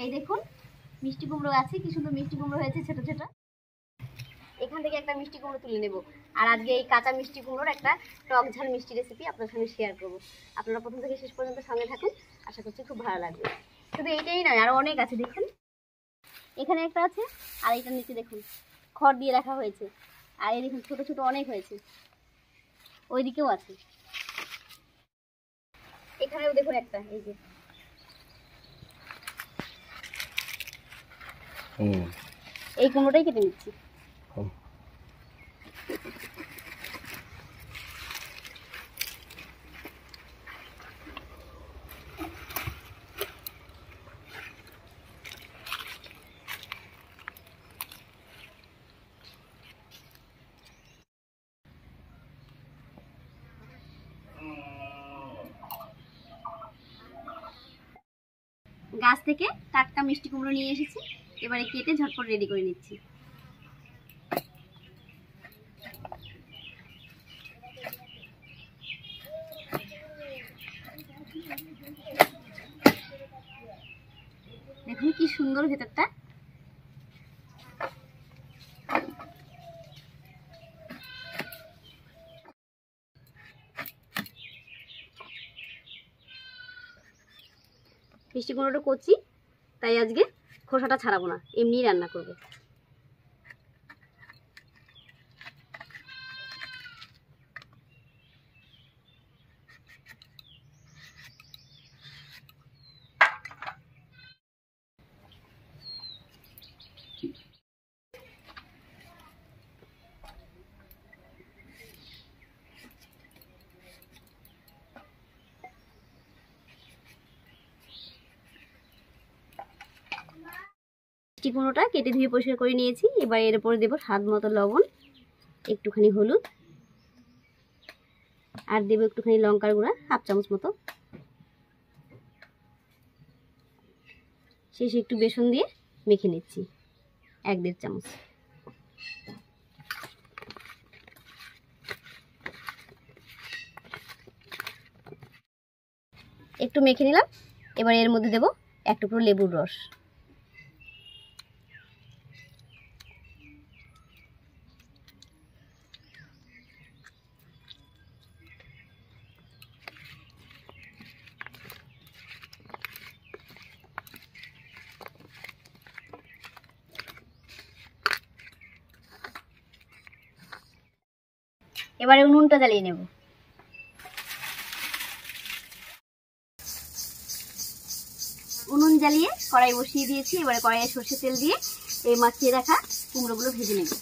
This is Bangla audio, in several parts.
এই দেখুন মিষ্টি কুমড়ো আছে, কি সুন্দর মিষ্টি কুমড়ো হয়েছে ছোট ছোট। এখান থেকে একটা মিষ্টি কুমড়ো তুলে নেব, আর আজকে এই কাঁচা মিষ্টি কুমড়োর একটা টক ঝাল মিষ্টি রেসিপি আপনার সঙ্গে শেয়ার করব। আপনারা প্রথম থেকে শেষ পর্যন্ত সঙ্গে থাকুন, আশা করছি খুব ভালো লাগবে। শুধু এইটাই নয়, আরও অনেক আছে। দেখুন এখানে একটা আছে, আর এইটার নিচে দেখুন খড় দিয়ে রাখা হয়েছে, আর এই দেখুন ছোট ছোট অনেক হয়েছে, ওইদিকেও আছে। এখানেও দেখুন একটা, এই যে এই কুমড়োটাই কেটে নিচ্ছি। গাছ থেকে টাটকা মিষ্টি কুমড়ো নিয়ে এসেছি, এবারে কেটে ঝটপট রেডি করে নিচ্ছি। দেখুন কি সুন্দর ভেতরটা। মিষ্টি কুমড়োটা কচি, তাই আজকে খোসাটা ছাড়াবো না, এমনিই রান্না করব। মিষ্টি কুমড়োটা কেটে ধুয়ে পরিষ্কার করে নিয়েছি, এবার এর উপরে দেবো স্বাদ মতো লবণ, একটুখানি হলুদ, আর দেবো একটুখানি লঙ্কার গুঁড়া হাফ চামচ মতো, শেষে একটু বেসন দিয়ে মেখে নিচ্ছি 1-1.5 চামচ। একটু মেখে নিলাম, এবার এর মধ্যে দেবো এক টুকরো লেবুর রস। এবারে উনুনটা জ্বালিয়ে নেব। উনুন জ্বালিয়ে কড়াই বসিয়ে দিয়েছি, এবারে কড়াইয়ে সর্ষের তেল দিয়ে এই মাখিয়ে রাখা কুমড়োগুলো ভেজে নেব।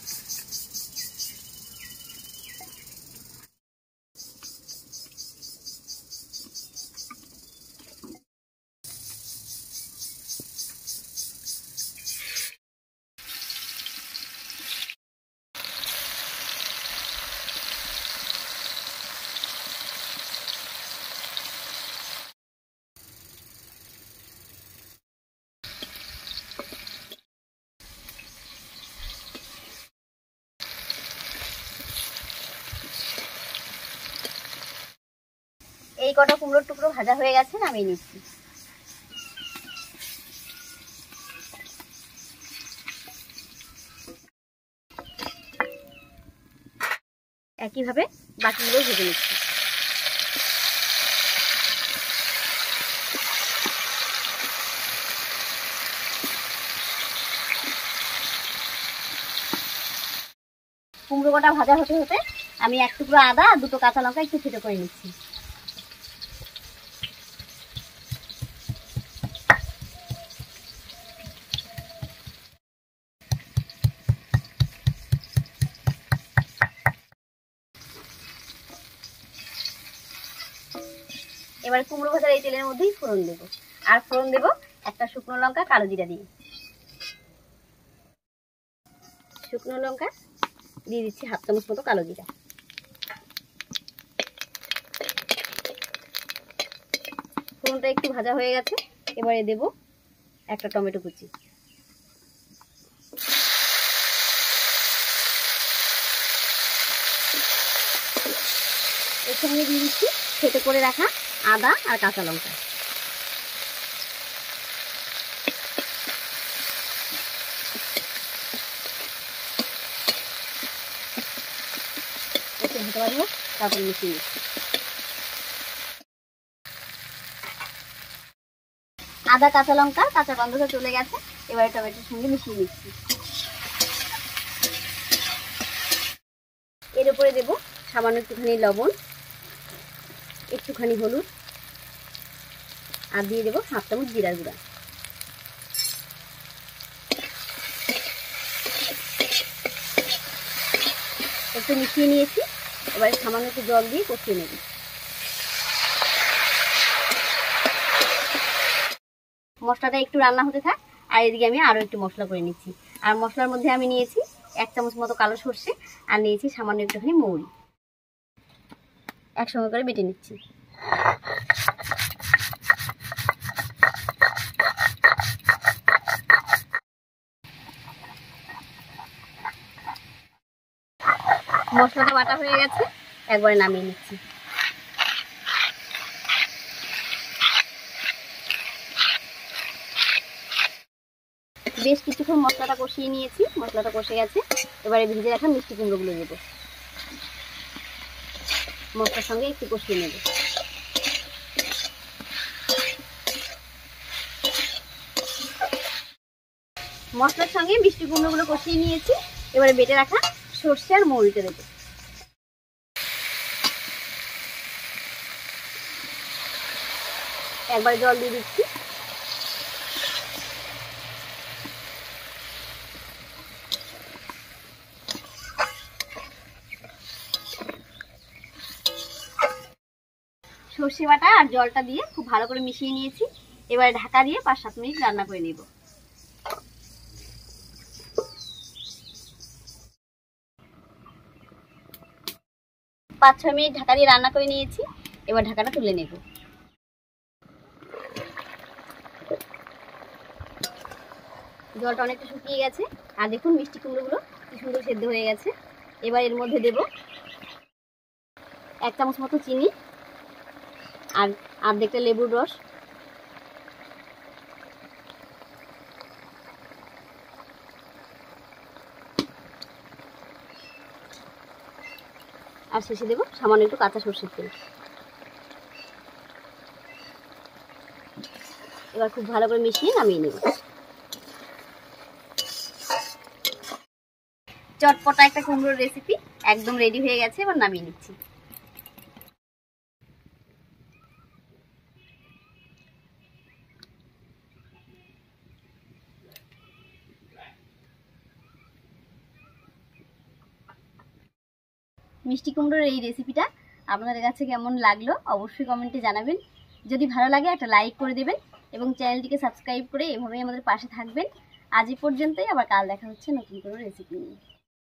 এই কটা কুমড়োর টুকরো ভাজা হয়ে গেছে, নামিয়ে নিচ্ছি। একইভাবে বাকিগুলো ভেজে নিচ্ছি। কুমড়ো কটা ভাজা হতে হতে আমি এক টুকরো আদা আর 2টো কাঁচা লঙ্কা একটু থেতো করে নিচ্ছি। এবার কুমড়ো ভাজার এই তেলের মধ্যেই ফোড়ন দেব, আর ফোড়ন দেব একটা শুকনো লঙ্কা কালো জিরা দিয়ে। শুকনো লঙ্কা দিয়ে দিচ্ছি হাফ চামচ মতো কালো জিরা। ফোড়নটা একটু ভাজা হয়ে গেছে, এবারে দেব একটা টমেটো কুচি। এর সঙ্গে দিয়ে দিচ্ছি থেতো করে রাখা আদা আর কাঁচা লঙ্কা। জানতে পারবো। তারপর মিশিয়ে নিচ্ছি। আদা কাঁচা লঙ্কা কাঁচা গন্ধটা চলে গেছে, এবারে টমেটোর সঙ্গে মিশিয়ে নিচ্ছি। এর উপরে দেব সামান্য একটুখানি লবণ, একটুখানি হলুদ, আর দিয়ে দেবো 1/2 চামচ জিরার গুঁড়া। একটু মিশিয়ে নিয়েছি, এবারে সামান্য একটু জল দিয়ে কষিয়ে নেব। মশলাটা একটু রান্না হতে থাক, আর এদিকে আমি আরও একটু মশলা করে নিচ্ছি। আর মশলার মধ্যে আমি নিয়েছি 1 চামচ মতো কালো সর্ষে, আর নিয়েছি সামান্য একটুখানি মৌরি, একসঙ্গে করে বেটে নিচ্ছি। মশলাটা বাটা হয়ে গেছে, একবারে নামিয়ে নিচ্ছি। বেশ কিছুক্ষণ মশলাটা কষিয়ে নিয়েছি, মশলাটা কষে গেছে। এবারে ভেজে রাখা মিষ্টি কুমড়োগুলো দেব, মশলার সঙ্গে একটু কষিয়ে নেব। মশলার সঙ্গে মিষ্টি কুমড়োগুলো কষিয়ে নিয়েছি, এবারে বেটে রাখা সর্ষে আর মৌরিটা দেব। একবারে জল দিয়ে দিচ্ছি। সর্ষে বাটা আর জলটা দিয়ে খুব ভালো করে মিশিয়ে নিয়েছি। এবারে ঢাকা দিয়ে 5-7 মিনিট রান্না করে নেব। 5-6 মিনিট ঢাকা দিয়ে রান্না করে নিয়েছি, এবার ঢাকাটা তুলে নেব। জলটা অনেকটা শুকিয়ে গেছে, আর দেখুন মিষ্টি কুমড়োগুলো কি সুন্দর সেদ্ধ হয়ে গেছে। এবার এর মধ্যে দেব 1 চামচ মতো চিনি, আর অর্ধেকটা লেবুর রস, আর শেষে দেব সামান্য একটু কাঁচা সরষের তেল। এবার খুব ভালো করে মিশিয়ে নামিয়ে নেব। চটপটা একটা কুমড়োর রেসিপি একদম রেডি হয়ে গেছে, এবার নামিয়ে নিচ্ছি। মিষ্টি কুমড়োর এই রেসিপিটা আপনাদের কাছে কেমন লাগলো অবশ্যই কমেন্টে জানাবেন। যদি ভালো লাগে একটা লাইক করে দেবেন এবং চ্যানেলটিকে সাবস্ক্রাইব করে এভাবেই আমাদের পাশে থাকবেন। আজ এই পর্যন্তই, আবার কাল দেখা হচ্ছে নতুন কোনো রেসিপি নিয়ে।